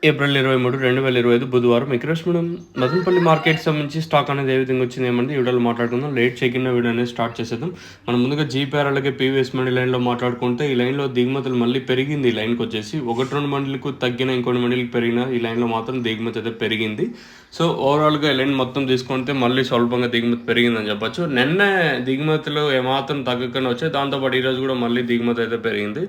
April 23, 2025 బుధవారం. ఈరోజు మనం మదనపల్లి మార్కెట్‌కి సంబంధించి స్టాక్ అనేది ఏ విధంగా వచ్చింది ఏమంటే ఈ వీడియోలో మాట్లాడుకుందాం. లేట్ చేయకుండా వీడియో అనేది స్టార్ట్ చేసేద్దాం. మనం ముందుగా జీపీఆర్ అలాగే పీవీఎస్ మండీ లైన్‌లో మాట్లాడుకుంటే ఈ లైన్‌లో దిగుమతులు మళ్ళీ పెరిగింది. ఈ లైన్‌కి వచ్చేసి 1, 2 మండీలకు తగ్గిన ఇంకొన్ని మండీలకు పెరిగిన ఈ లైన్‌లో మాత్రం దిగుమతి అయితే పెరిగింది. సో ఓవరాల్‌గా ఈ లైన్ మొత్తం తీసుకుంటే మళ్ళీ స్వల్పంగా దిగుమతి పెరిగిందని చెప్పొచ్చు. నిన్నే దిగుమతులు ఏమాత్రం తగ్గకుండా వచ్చాయి. దాంతోపాటు ఈరోజు కూడా మళ్ళీ దిగుమతి అయితే పెరిగింది.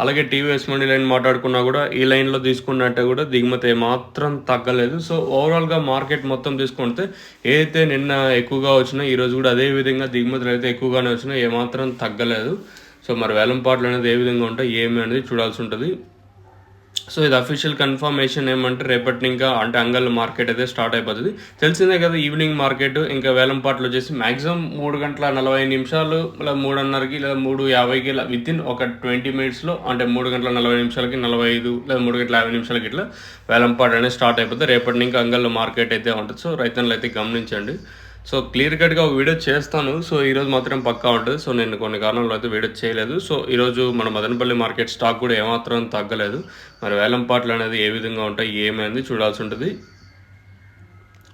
అలాగే టీవీఎస్ మండీ లైన్ మాట్లాడుకున్నా కూడా ఈ లైన్‌లో తీసుకున్నట్టే కూడా దిగుమతి ఏమాత్రం తగ్గలేదు. సో ఓవరాల్‌గా మార్కెట్ మొత్తం తీసుకుంటే ఏదైతే నిన్న ఎక్కువగా వచ్చినాయో ఈరోజు కూడా అదే విధంగా దిగుమతులు అయితే ఎక్కువగానే వచ్చినాయి. ఏమాత్రం తగ్గలేదు. సో మరి వేలంపాట్లు అనేది ఏ విధంగా ఉంటాయి ఏమి అనేది చూడాల్సి ఉంటుంది. సో ఇది అఫీషియల్ కన్ఫర్మేషన్ ఏమంటే రేపటి ఇంకా అంటే అంగల్ మార్కెట్ అయితే స్టార్ట్ అయిపోతుంది. తెలిసిందే కదా ఈవినింగ్ మార్కెట్ ఇంకా వేలంపాట్లు వచ్చేసి మ్యాక్సిమం 3:40 లేదా 3:30కి లేదా 3:50కి ఇలా వితిన్ ఒక 20 మినిట్స్లో అంటే 3:40 45 లేదా 3:50 ఇట్లా వేలంపాటు అనేది స్టార్ట్ అయిపోతుంది. రేపటి ఇంకా అంగల్ మార్కెట్ అయితే ఉంటుంది. సో రైతులు అయితే గమనించండి. సో క్లియర్ కట్గా ఒక వీడియో చేస్తాను. సో ఈరోజు మాత్రం పక్కా ఉంటుంది. సో నేను కొన్ని కారణాలు అయితే వీడియో చేయలేదు. సో ఈరోజు మన మదనపల్లి మార్కెట్ స్టాక్ కూడా ఏమాత్రం తగ్గలేదు. మరి వేలంపాట్లు అనేది ఏ విధంగా ఉంటాయి ఏమైంది చూడాల్సి ఉంటుంది.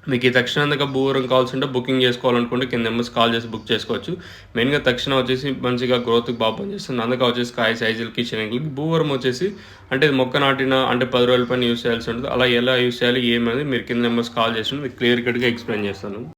మీకు ఈ తక్షణంగా భూవరం కావాల్సి ఉంటే బుకింగ్ చేసుకోవాలనుకుంటే కింద నెంబర్స్ కాల్ చేసి బుక్ చేసుకోవచ్చు. మెయిన్గా తక్షణం వచ్చేసి మంచిగా గ్రోత్కి బాగా పనిచేస్తుంది. అందుకే వచ్చేసి కాయ సైజులకి శనగలకి భూవరం వచ్చేసి అంటే మొక్క నాటిన అంటే 10 రోజుల పైన యూస్ చేయాల్సి ఉంటుంది. అలా ఎలా యూస్ చేయాలి ఏమైంది మీరు కింద నెంబర్స్ కాల్ చేసి క్లియర్ కట్గా ఎక్స్ప్లెయిన్ చేస్తాను.